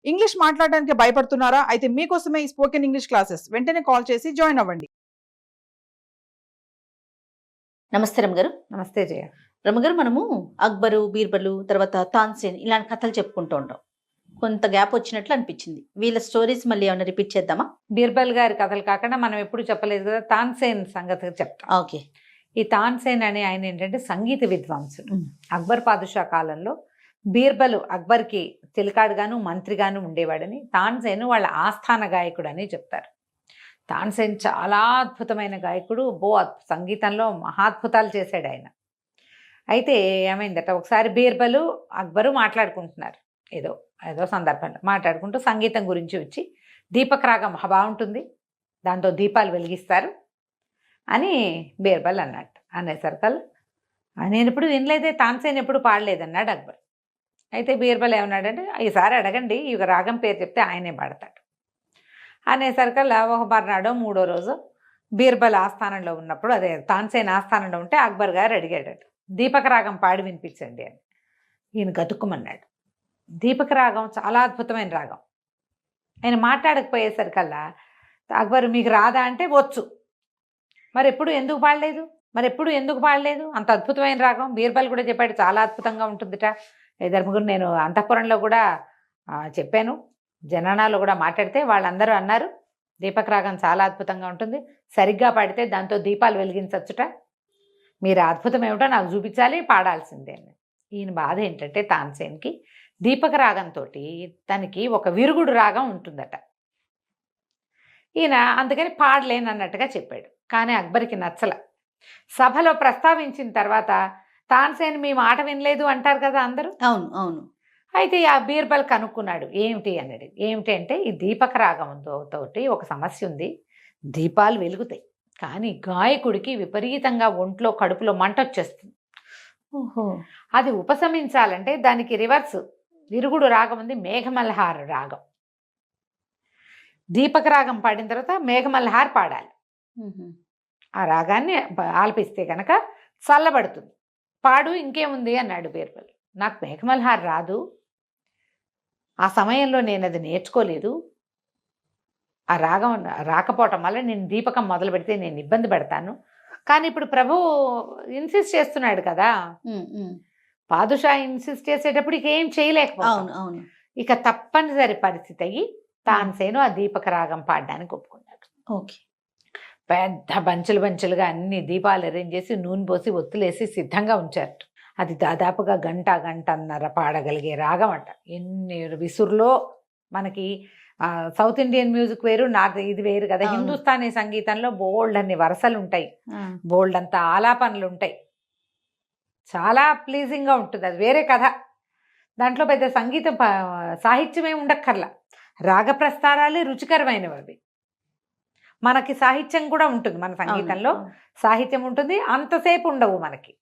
English మాట్లాడడానికి భయపడుతున్నారా? అయితే మీకోసమే ఈ స్పోకెన్ ఇంగ్లీష్ క్లాసెస్. వెంటనే కాల్ చేసి జాయిన్ అవ్వండి. నమస్తే రమగారు. నమస్తే జయ. రమగారు, మనము అక్బరు, బీర్బలు, తర్వాత తాన్సేన్ ఇలాంటి కథలు చెప్పుకుంటూ ఉంటాం. కొంత గ్యాప్ వచ్చినట్లు అనిపించింది. వీళ్ళ స్టోరీస్ మళ్ళీ ఏమైనా రిపీట్ చేద్దామా? బీర్బల్ గారి కథలు కాకుండా మనం ఎప్పుడు చెప్పలేదు కదా, తాన్సేన్ సంగతి చెప్తాం. ఓకే. ఈ తాన్సేన్ అనే ఆయన ఏంటంటే సంగీత విద్వాంసుడు. అక్బర్ పాదుషా కాలంలో బీర్బలు అక్బర్కి చిలికాడుగాను మంత్రిగాను ఉండేవాడని, తాన్సేన్ వాళ్ళ ఆస్థాన గాయకుడు అని చెప్తారు. తాన్సేన్ చాలా అద్భుతమైన గాయకుడు. సంగీతంలో మహాద్భుతాలు చేశాడు ఆయన. అయితే ఏమైందట, ఒకసారి బీర్బలు అక్బరు మాట్లాడుకుంటున్నారు. ఏదో ఏదో సందర్భంలో మాట్లాడుకుంటూ సంగీతం గురించి వచ్చి, దీపక రాగం బాగుంటుంది, దాంతో దీపాలు వెలిగిస్తారు అని బీర్బల్ అన్నట్టు. అనేసరికల్ నేను ఎప్పుడు వినలేదే, తాన్సేన్ ఎప్పుడు పాడలేదన్నాడు అక్బర్. అయితే బీర్బల్ ఏమన్నాడంటే, ఈసారి అడగండి, ఈ రాగం పేరు చెప్తే ఆయనే పాడతాడు అనేసరికల్లా ఒక మర్నాడో మూడో రోజు బీర్బల్ ఆస్థానంలో ఉన్నప్పుడు, అదే తాన్సేన్ ఆస్థానంలో ఉంటే అక్బర్ గారు అడిగాడట, దీపక రాగం పాడి వినిపించండి అని. ఈయన గతుక్కుమన్నాడు. దీపక రాగం చాలా అద్భుతమైన రాగం. ఆయన మాట్లాడకపోయేసరికల్లా అక్బర్, మీకు రాదా అంటే వచ్చు, మరి ఎప్పుడు ఎందుకు పాడలేదు అంత అద్భుతమైన రాగం. బీర్బల్ కూడా చెప్పాడు చాలా అద్భుతంగా ఉంటుందిట. ధర్మగురు, నేను అంతఃపురంలో కూడా చెప్పాను, జనానాలో కూడా మాట్లాడితే వాళ్ళందరూ అన్నారు దీపక రాగం చాలా అద్భుతంగా ఉంటుంది, సరిగ్గా పాడితే దాంతో దీపాలు వెలిగించవచ్చుట, మీరు అద్భుతం ఏమిటో నాకు చూపించాలి, పాడాల్సిందే అని. ఈయన బాధ ఏంటంటే, తాన్సేన్కి దీపక రాగంతో తనకి ఒక విరుగుడు రాగం ఉంటుందట. ఈయన అందుకని పాడలేనన్నట్టుగా చెప్పాడు. కానీ అక్బర్కి నచ్చల. సభలో ప్రస్తావించిన తర్వాత, తాన్సేన్ మీ మాట వినలేదు అంటారు కదా అందరూ. అవును అవును. అయితే ఆ బీర్బల్ కనుక్కున్నాడు, ఏమిటి అన్నాడు. ఏమిటి అంటే, ఈ దీపక రాగంతో ఒక సమస్య ఉంది, దీపాలు వెలుగుతాయి కానీ గాయకుడికి విపరీతంగా ఒంట్లో కడుపులో మంట వచ్చేస్తుంది. ఓహో. అది ఉపశమించాలంటే దానికి రివర్స్ విరుగుడు రాగం ఉంది, మేఘమల్హార రాగం. దీపక రాగం పాడిన తర్వాత మేఘమల్హార్ పాడాలి. ఆ రాగాన్ని ఆలపిస్తే కనుక చల్లబడుతుంది. పాడు, ఇంకేముంది అన్నాడు బీర్బల్. నాకు మేఘమల్హార్ రాదు, ఆ సమయంలో నేను అది నేర్చుకోలేదు, ఆ రాగం రాకపోవటం వల్ల నేను దీపకం మొదలు పెడితే నేను ఇబ్బంది పడతాను. కానీ ఇప్పుడు ప్రభు ఇన్సిస్ట్ చేస్తున్నాడు కదా, పాదుషా ఇన్సిస్ట్ చేసేటప్పుడు ఇక ఏం చేయలేకపోయాను. ఇక తప్పనిసరి పరిస్థితి అయ్యి తాన్సేను ఆ దీపక రాగం పాడడానికి ఒప్పుకున్నాడు. ఓకే. పెద్ద బంచులుగా అన్ని దీపాలు అరేంజ్ చేసి నూనె పోసి ఒత్తులేసి సిద్ధంగా ఉంచారు. అది దాదాపుగా గంటన్నర పాడగలిగే రాగం అట. ఎన్ని విసురులో మనకి సౌత్ ఇండియన్ మ్యూజిక్ వేరు, నార్త్ ఇది వేరు కదా. హిందుస్థానీ సంగీతంలో బోల్డ్ అన్ని వరసలు ఉంటాయి, బోల్డ్ అంత ఆలాపనలు ఉంటాయి, చాలా ప్లీజింగ్గా ఉంటుంది. అది వేరే కథ. దాంట్లో పెద్ద సంగీతం సాహిత్యమే ఉండక్కర్లా, రాగప్రస్తారాలే రుచికరమైనవి అవి. మనకి సాహిత్యం కూడా ఉంటుంది, మన సంగీతంలో సాహిత్యం ఉంటుంది, అంతసేపు ఉండవు మనకి.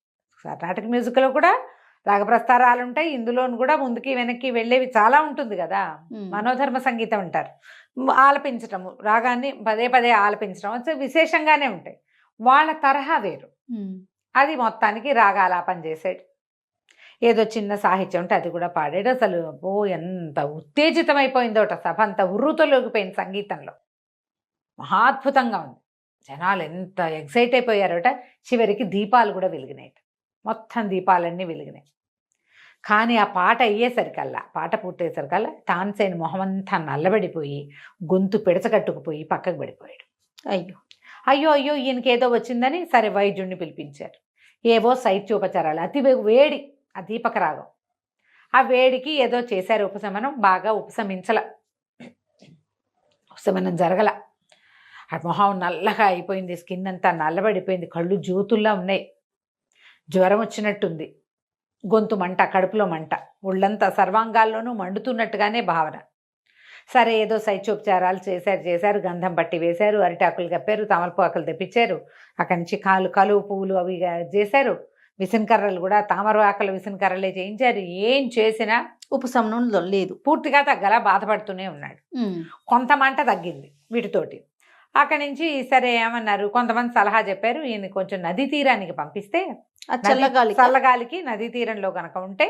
కర్ణాటక మ్యూజిక్లో కూడా రాగప్రస్తారాలు ఉంటాయి, ఇందులోను కూడా ముందుకి వెనక్కి వెళ్ళేవి చాలా ఉంటుంది కదా. మనోధర్మ సంగీతం అంటారు. ఆలపించటము, రాగాన్ని పదే పదే ఆలపించడం విశేషంగానే ఉంటాయి. వాళ్ళ తరహా వేరు. అది మొత్తానికి రాగాలాపన చేసాడు. ఏదో చిన్న సాహిత్యం ఉంటే అది కూడా పాడాడు. అసలు ఎంత ఉత్తేజితమైపోయిందోట సభ, అంత ఉర్రూతలోకిపోయింది సంగీతంలో. మహాద్భుతంగా ఉంది. జనాలు ఎంత ఎక్సైట్ అయిపోయారట. చివరికి దీపాలు కూడా వెలిగినాయి, మొత్తం దీపాలన్నీ వెలిగినాయి. కానీ ఆ పాట పాట పూర్తయ్యేసరికల్లా తాన్సేన్ మొహమంతా నల్లబడిపోయి, గొంతు పిడచకట్టుకుపోయి పక్కకు పడిపోయాడు. అయ్యో ఈయనకి ఏదో వచ్చిందని సరే వైద్యుడిని పిలిపించారు. ఏవో శైత్యోపచారాలు, అతి వేడి ఆ దీపక రాగం, ఆ వేడికి ఏదో చేశారు ఉపశమనం. బాగా ఉపశమనం జరగల. ఆ మొహం నల్లగా అయిపోయింది, స్కిన్ అంతా నల్లబడిపోయింది, కళ్ళు జ్యోతుల్లా ఉన్నాయి, జ్వరం వచ్చినట్టుంది, గొంతు మంట, కడుపులో మంట, ఒళ్ళంతా సర్వాంగాల్లోనూ మండుతున్నట్టుగానే భావన. సరే ఏదో శైత్యోపచారాలు చేశారు, గంధం పట్టి వేశారు, అరిటాకులు కప్పారు, తమలపాకులు తెప్పించారు, అక్కడి నుంచి కలువ పువ్వులు అవి చేశారు, విసనకర్రలు కూడా తామరవాకలు విసనకర్రలే చేయించారు. ఏం చేసినా ఉపశమనం లేదు, పూర్తిగా తగ్గలా బాధపడుతూనే ఉన్నాడు. కొంత మంట తగ్గింది వీటితోటి. అక్కడి నుంచి సరే ఏమన్నారు, కొంతమంది సలహా చెప్పారు, ఈయన కొంచెం నదీ తీరానికి పంపిస్తే చల్లగాలికి నదీ తీరంలో కనుక ఉంటే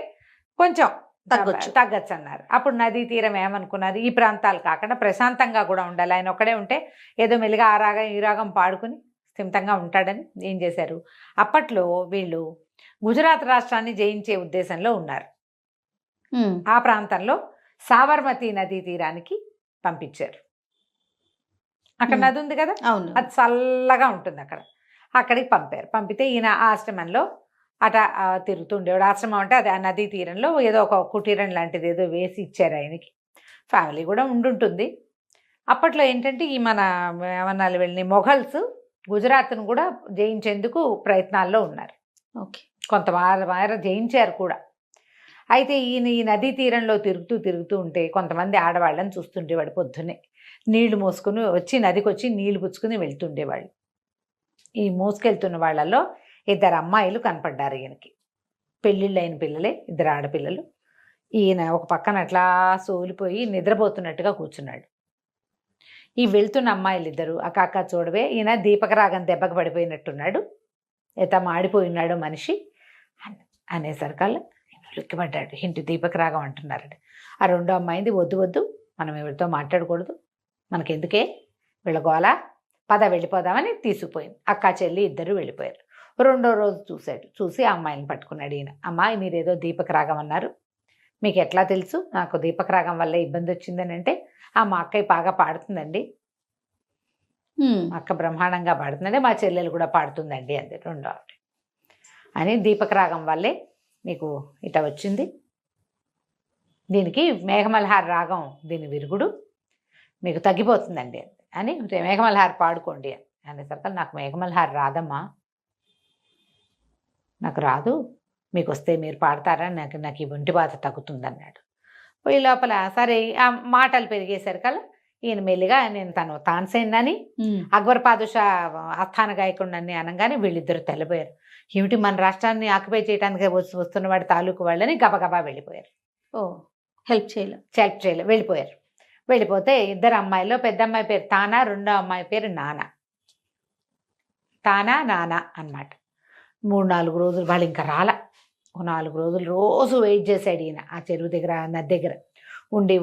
కొంచెం తగ్గచ్చు అన్నారు. అప్పుడు నదీ తీరం ఏమనుకున్నారు, ఈ ప్రాంతాలు కాకుండా ప్రశాంతంగా కూడా ఉండాలి, ఆయన ఒక్కడే ఉంటే ఏదో మెల్లిగా ఆ రాగం ఈ రాగం పాడుకుని స్థిమితంగా ఉంటాడని ఏం చేశారు, అప్పట్లో వీళ్ళు గుజరాత్ రాష్ట్రాన్ని జయించే ఉద్దేశంలో ఉన్నారు. ఆ ప్రాంతంలో సాబర్మతి నదీ తీరానికి పంపించారు. అక్కడ నది ఉంది కదా, అవును, అది చల్లగా ఉంటుంది అక్కడికి పంపారు. పంపితే ఈయన ఆశ్రమంలో తిరుగుతుండేవాడు. ఆశ్రమం అంటే అది ఆ నదీ తీరంలో ఏదో ఒక కుటీరం లాంటిది ఏదో వేసి ఇచ్చారు ఆయనకి. ఫ్యామిలీ కూడా ఉండుంటుంది. అప్పట్లో ఏంటంటే ఈ మన ఏమన్నాళ్ళు వెళ్ళిన మొఘల్స్ గుజరాత్ను కూడా జయించేందుకు ప్రయత్నాల్లో ఉన్నారు. ఓకే, కొంత వార జయించారు కూడా. అయితే ఈయన ఈ నదీ తీరంలో తిరుగుతూ ఉంటే కొంతమంది ఆడవాళ్ళని చూస్తుండేవాడు. పొద్దున్నే నీళ్లు మోసుకుని వచ్చి నదికి వచ్చి నీళ్లు పుచ్చుకుని వెళ్తుండేవాళ్ళు. ఈ మోసుకెళ్తున్న వాళ్ళల్లో 2 అమ్మాయిలు కనపడ్డారు ఈయనకి. పెళ్ళిళ్ళు అయిన పిల్లలే, 2 ఆడపిల్లలు. ఈయన ఒక పక్కన అట్లా సోలిపోయి నిద్రపోతున్నట్టుగా కూర్చున్నాడు. ఈ వెళ్తున్న అమ్మాయిలు 2 అక్క చూడవే, ఈయన దీపకరాగం దెబ్బకు పడిపోయినట్టున్నాడు, మాడిపోయినాడు మనిషి అనేసరికల్లా లుక్కిపడ్డాడు. ఇంటి దీపకరాగం అంటున్నారట. ఆ 2వ అమ్మాయింది, వద్దు మనం ఎవరితో మాట్లాడకూడదు, మనకెందుకే వీళ్ళ గోల, పద వెళ్ళిపోదామని తీసుకుపోయింది. అక్క చెల్లి 2 వెళ్ళిపోయారు. 2వ రోజు చూసి ఆ అమ్మాయిని పట్టుకున్నాడు ఈయన. అమ్మాయి, మీరేదో దీపకరాగం అన్నారు, మీకు ఎట్లా తెలుసు? నాకు దీపకరాగం వల్ల ఇబ్బంది వచ్చిందని అంటే, మా అక్కయ్య బాగా పాడుతుందండి, అక్క బ్రహ్మాండంగా పాడుతుందండి, మా చెల్లెలు కూడా పాడుతుందండి అంది 2వ అని. దీపకరాగం వల్లే మీకు ఇట వచ్చింది, దీనికి మేఘమల్హార్ రాగం దీని విరుగుడు, మీకు తగ్గిపోతుందండి అని. మేఘమల్హార్ పాడుకోండి అనేసరికి, నాకు మేఘమల్హార్ రాదమ్మా, నాకు రాదు, మీకు వస్తే మీరు పాడతారా, నాకు ఈ ఒంటి బాధ తగ్గుతుందన్నాడు. ఈ లోపల సరే ఆ మాటలు పెరిగేసరికల్లా ఈయన మెల్లిగా నేను తాన్సేన్ అని అక్బర్ పాదుషా ఆస్థాన గాయకుడిని అనగానే వీళ్ళిద్దరు తెల్లబోయారు. ఏమిటి, మన రాష్ట్రాన్ని ఆక్యుపై చేయడానికి వస్తున్న వాడి తాలూకు వాళ్ళని గబగబా వెళ్ళిపోయారు. హెల్ప్ చేయలే వెళ్ళిపోయారు. వెళ్ళిపోతే 2 అమ్మాయిల్లో పెద్ద అమ్మాయి పేరు తానా, 2వ అమ్మాయి పేరు నానా. తానా నానా అన్నమాట. 3-4 రోజులు వాళ్ళు ఇంకా రాలా. 4 రోజులు రోజు వెయిట్ చేశాడు ఈయన ఆ చెరువు దగ్గర, నది దగ్గర ఉండి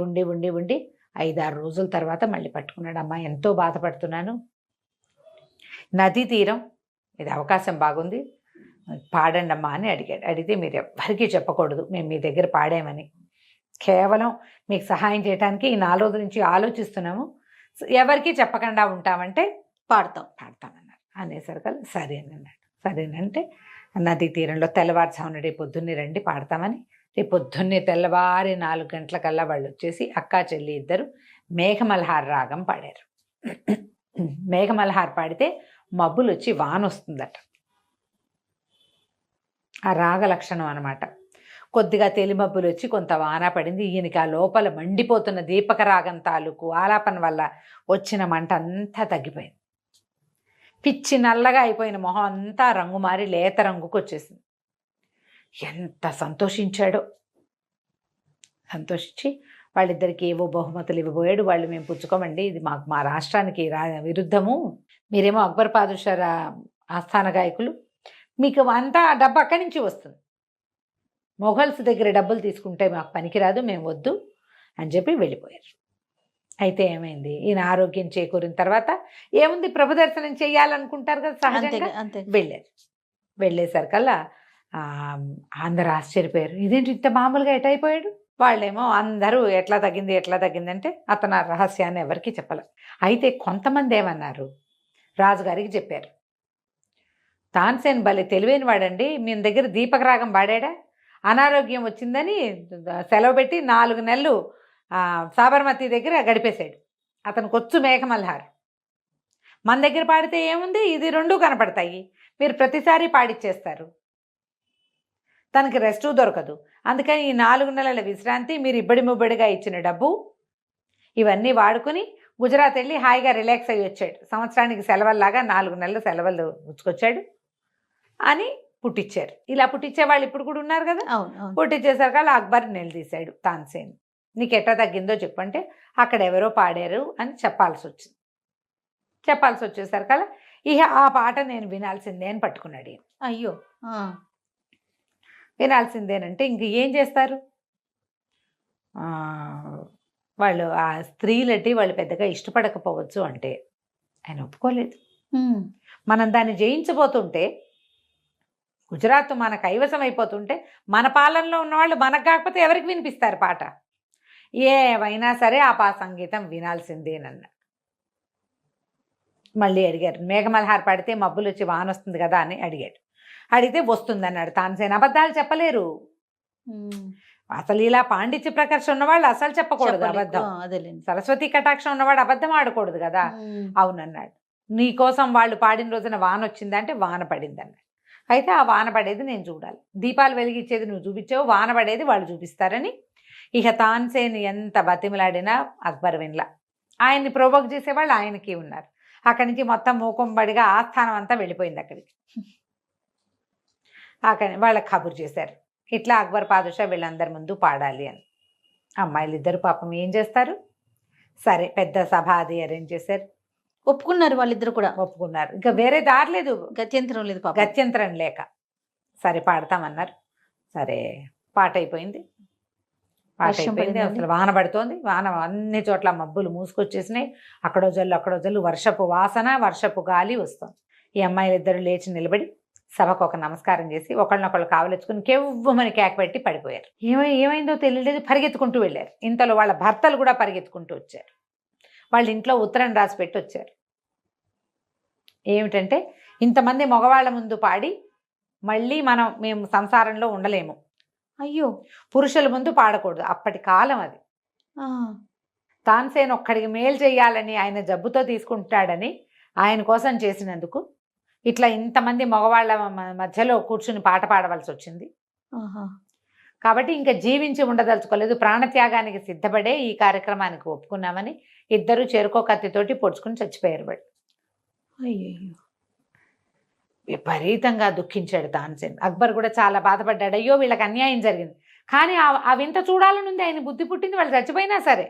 5-6 రోజుల తర్వాత మళ్ళీ పట్టుకున్నాడు. అమ్మ, ఎంతో బాధపడుతున్నాను, నదీ తీరం, ఇది అవకాశం బాగుంది, పాడండి అమ్మా అని అడిగాడు. అడిగితే, మీరు ఎవ్వరికీ చెప్పకూడదు మేము మీ దగ్గర పాడామని, కేవలం మీకు సహాయం చేయడానికి ఈ 4 రోజుల నుంచి ఆలోచిస్తున్నాము, ఎవరికీ చెప్పకుండా ఉంటామంటే పాడతామన్నారు. అనేసరికి సరే అని అన్నాడు. సరేనంటే నదీ తీరంలో తెల్లవారుజామున రేపు పొద్దున్నే రండి పాడతామని. రేపు పొద్దున్నే తెల్లవారి 4 గంటలకల్లా వాళ్ళు వచ్చేసి అక్కా చెల్లి 2 మేఘమల్హార్ రాగం పాడారు. మేఘమల్హార్ పాడితే మబ్బులు వచ్చి వాన వస్తుందట. ఆ రాగ లక్షణం అనమాట. కొద్దిగా తెలిమబ్బులు వచ్చి కొంత వాన పడింది. ఈయనకి ఆ లోపల మండిపోతున్న దీపక రాగం తాలూకు ఆలాపన వల్ల వచ్చిన మంట అంతా తగ్గిపోయింది. పిచ్చి నల్లగా అయిపోయిన మొహం అంతా రంగు మారి లేత రంగుకు వచ్చేసింది. ఎంత సంతోషించాడో. సంతోషించి వాళ్ళిద్దరికి ఏవో బహుమతులు ఇవ్వబోయాడు. వాళ్ళు, మేము పుచ్చుకోమండి, ఇది మా రాష్ట్రానికి విరుద్ధము, మీరేమో అక్బర్ పాదుషా ఆస్థాన గాయకులు, మీకు అంతా డబ్బు అక్కడి నుంచి వస్తుంది, మొఘల్స్ దగ్గర డబ్బులు తీసుకుంటే మాకు పనికిరాదు, మేము వద్దు అని చెప్పి వెళ్ళిపోయారు. అయితే ఏమైంది, ఈయన ఆరోగ్యం చేకూరిన తర్వాత ఏముంది, ప్రభు దర్శనం చేయాలనుకుంటారు కదా సహజంగా, వెళ్ళారు. వెళ్ళేసరికల్లా అందరూ ఆశ్చర్యపోయారు, ఇదేంటి ఇంత మామూలుగా ఎటైపోయాడు. వాళ్ళేమో అందరూ ఎట్లా తగ్గిందంటే అతను ఆ రహస్యాన్ని ఎవరికి చెప్పలేదు. అయితే కొంతమంది ఏమన్నారు, రాజుగారికి చెప్పారు, తాన్సేన్ భలే తెలివైన వాడండి, మీ దగ్గర దీపకరాగం పాడాడా, అనారోగ్యం వచ్చిందని సెలవు పెట్టి 4 నెలలు సాబర్మతి దగ్గర గడిపేశాడు. అతనికి వచ్చు మేఘమల్హార్. మన దగ్గర పాడితే ఏముంది, ఇది 2 కనపడతాయి, మీరు ప్రతిసారి పాడిచ్చేస్తారు, తనకి రెస్టు దొరకదు. అందుకని ఈ 4 నెలల విశ్రాంతి, మీరు ఇబ్బడి ముబ్బడిగా ఇచ్చిన డబ్బు, ఇవన్నీ వాడుకుని గుజరాత్ వెళ్ళి హాయిగా రిలాక్స్ అయ్యి వచ్చాడు. సంవత్సరానికి సెలవుల్లాగా 4 నెలలు సెలవులు పుచ్చుకొచ్చాడు అని పుట్టించారు. ఇలా పుట్టించే వాళ్ళు ఇప్పుడు కూడా ఉన్నారు కదా. పుట్టించేసరికి అక్బర్ నిలదీశాడు తాన్సేన్, నీకు ఎట్లా తగ్గిందో చెప్పంటే అక్కడ ఎవరో పాడారు అని చెప్పాల్సి వచ్చేసరికల్లా ఇక ఆ పాట నేను వినాల్సిందే అని పట్టుకున్నాడు ఈయన. అయ్యో, వినాల్సిందేనంటే ఇంక ఏం చేస్తారు, వాళ్ళు ఆ స్త్రీలటి వాళ్ళు పెద్దగా ఇష్టపడకపోవచ్చు అంటే ఆయన ఒప్పుకోలేదు. మనం దాన్ని జయించబోతుంటే, గుజరాత్ మన కైవసం అయిపోతుంటే, మన పాలనలో ఉన్నవాళ్ళు మనకు కాకపోతే ఎవరికి వినిపిస్తారు పాట? ఏమైనా సరే ఆ సంగీతం వినాల్సిందేనన్న. మళ్ళీ అడిగారు, మేఘమల్హార్ పాడితే మబ్బులు వచ్చి వాన వస్తుంది కదా అని అడిగాడు. అడిగితే వస్తుంది అన్నాడు తాన్సేన్. అబద్ధాలు చెప్పలేరు అసలు. ఇలా పాండిత్య ప్రకర్ష ఉన్నవాళ్ళు అసలు చెప్పకూడదు అబద్ధం. సరస్వతి కటాక్షం ఉన్నవాడు అబద్ధం ఆడకూడదు కదా. అవునన్నాడు. నీకోసం వాళ్ళు పాడిన రోజున వాన వచ్చిందంటే వాన పడింది అన్నాడు. అయితే ఆ వాన పడేది నేను చూడాలి, దీపాలు వెలిగించేది నువ్వు చూపించావు, వాన పడేది వాళ్ళు చూపిస్తారని. ఇక తాన్సేన్ ఎంత బతిమలాడినా అక్బర్ వినలా. ఆయన్ని ప్రొవోక్ చేసేవాళ్ళు ఆయనకి ఉన్నారు. అక్కడి నుంచి మొత్తం మూకుంబడిగా ఆస్థానం అంతా వెళ్ళిపోయింది అక్కడికి. అక్కడ వాళ్ళకి కబురు చేశారు, ఇట్లా అక్బర్ పాదుషా వీళ్ళందరి ముందు పాడాలి అని. అమ్మాయిలు ఇద్దరు పాపం ఏం చేస్తారు, సరే పెద్ద సభ అది అరేంజ్ చేశారు. ఒప్పుకున్నారు వాళ్ళిద్దరు కూడా. ఒప్పుకున్నారు. ఇంకా వేరే దారి లేదు, గత్యంతరం లేదు, గత్యంతరం లేక సరే పాడతామన్నారు. సరే పాట అయిపోయింది. అసలు వాన పడుతోంది. వాన అన్ని చోట్ల మబ్బులు మూసుకొచ్చేసినాయి. అక్కడో జల్లు వర్షపు వాసన, వర్షపు గాలి వస్తుంది. ఈ అమ్మాయిలు ఇద్దరు లేచి నిలబడి సభకు ఒక నమస్కారం చేసి ఒకళ్ళనొకళ్ళు కావలించుకుని కెవ్వమని కేక పెట్టి పడిపోయారు. ఏమైందో తెలియలేదు, పరిగెత్తుకుంటూ వెళ్ళారు. ఇంతలో వాళ్ళ భర్తలు కూడా పరిగెత్తుకుంటూ వచ్చారు. వాళ్ళ ఇంట్లో ఉత్తరం రాసి పెట్టి వచ్చారు. ఏమిటంటే, ఇంతమంది మగవాళ్ళ ముందు పాడి మళ్ళీ మేము సంసారంలో ఉండలేము, అయ్యో పురుషుల ముందు పాడకూడదు. అప్పటి కాలం అది. తాన్సేన్ ఒక్కడికి మేలు చేయాలని, ఆయన జబ్బుతో తీసుకుంటాడని ఆయన కోసం చేసినందుకు ఇట్లా ఇంతమంది మగవాళ్ళ మధ్యలో కూర్చుని పాట పాడవలసి వచ్చింది. కాబట్టి ఇంకా జీవించి ఉండదలుచుకోలేదు, ప్రాణత్యాగానికి సిద్ధపడే ఈ కార్యక్రమానికి ఒప్పుకున్నామని ఇద్దరు చెరుకో కత్తితోటి పొడుచుకుని చచ్చిపోయారు. వాళ్ళు అయ్యో విపరీతంగా దుఃఖించాడు తాన్సేన్. అక్బర్ కూడా చాలా బాధపడ్డాడు, అయ్యో వీళ్ళకి అన్యాయం జరిగింది. కానీ ఆ వింత చూడాలని ఉంది, ఆయన బుద్ధి పుట్టింది. వాళ్ళు చచ్చిపోయినా సరే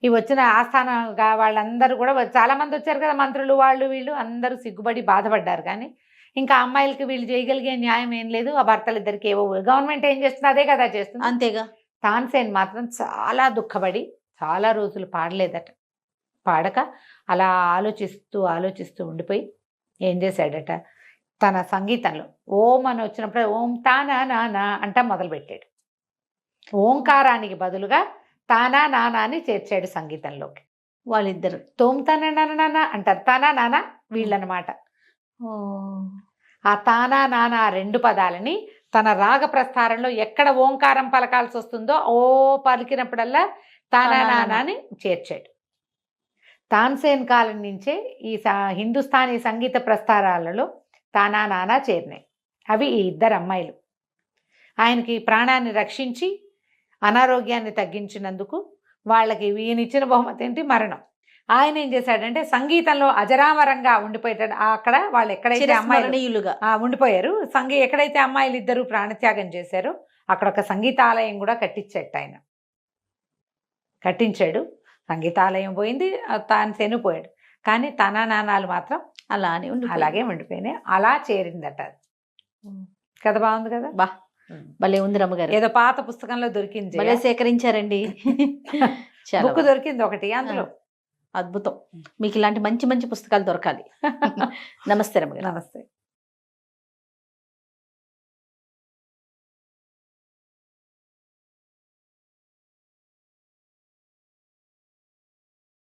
ఈ వచ్చిన ఆస్థానంగా వాళ్ళందరూ కూడా చాలా మంది వచ్చారు కదా, మంత్రులు వాళ్ళు వీళ్ళు అందరూ సిగ్గుపడి బాధపడ్డారు. కానీ ఇంకా అమ్మాయిలకి వీళ్ళు చేయగలిగే న్యాయం ఏం లేదు. ఆ భర్తలు ఇద్దరికి ఏవో గవర్నమెంట్ ఏం చేస్తుంది అదే కదా చేస్తుంది, అంతేగా. తాన్సేన్ మాత్రం చాలా దుఃఖపడి చాలా రోజులు పాడలేదట. పాడక అలా ఆలోచిస్తూ ఉండిపోయి ఏం చేశాడట, తన సంగీతంలో ఓం అని వచ్చినప్పుడు ఓం తానా నానా అంటా మొదలుపెట్టాడు. ఓంకారానికి బదులుగా తానా నానా అని చేర్చాడు సంగీతంలోకి. వాళ్ళిద్దరు తోమ్ తానా నానా అంటారు, తానా నానా వీళ్ళనమాట. ఆ తానా నానా రెండు పదాలని తన రాగ ప్రస్థారంలో ఎక్కడ ఓంకారం పలకాల్సి వస్తుందో ఓ పలికినప్పుడల్లా తానా నానా అని చేర్చాడు. తాన్సేన్ కాలం నుంచే ఈ హిందుస్థానీ సంగీత ప్రస్థారాలలో తానా నానా చేరినాయి. అవి ఈ ఇద్దరు అమ్మాయిలు. ఆయనకి ప్రాణాన్ని రక్షించి అనారోగ్యాన్ని తగ్గించినందుకు వాళ్ళకి ఈయనిచ్చిన బహుమతి ఏంటి, మరణం. ఆయన ఏం చేశాడంటే సంగీతంలో అజరామరంగా ఉండిపోయాడు. అక్కడ వాళ్ళు ఎక్కడైతే అమ్మాయిలుగా ఉండిపోయారు, ఎక్కడైతే అమ్మాయిలు ఇద్దరు ప్రాణత్యాగం చేశారో అక్కడ ఒక సంగీతాలయం కూడా కట్టించాడు. సంగీతాలయం పోయింది, తాన్సేన్ పోయాడు. కానీ తన నానాలు మాత్రం అలాగే ఉండిపోయినాయి. అలా చేరిందట. కథ బాగుంది కదా. భలే ఉంది రమ్మగారు. ఏదో పాత పుస్తకంలో దొరికింది, భలే సేకరించారండి. బుక్ దొరికింది ఒకటి అందులో. అద్భుతం. మీకు ఇలాంటి మంచి మంచి పుస్తకాలు దొరకాలి. నమస్తే రమ్మగారు. నమస్తే.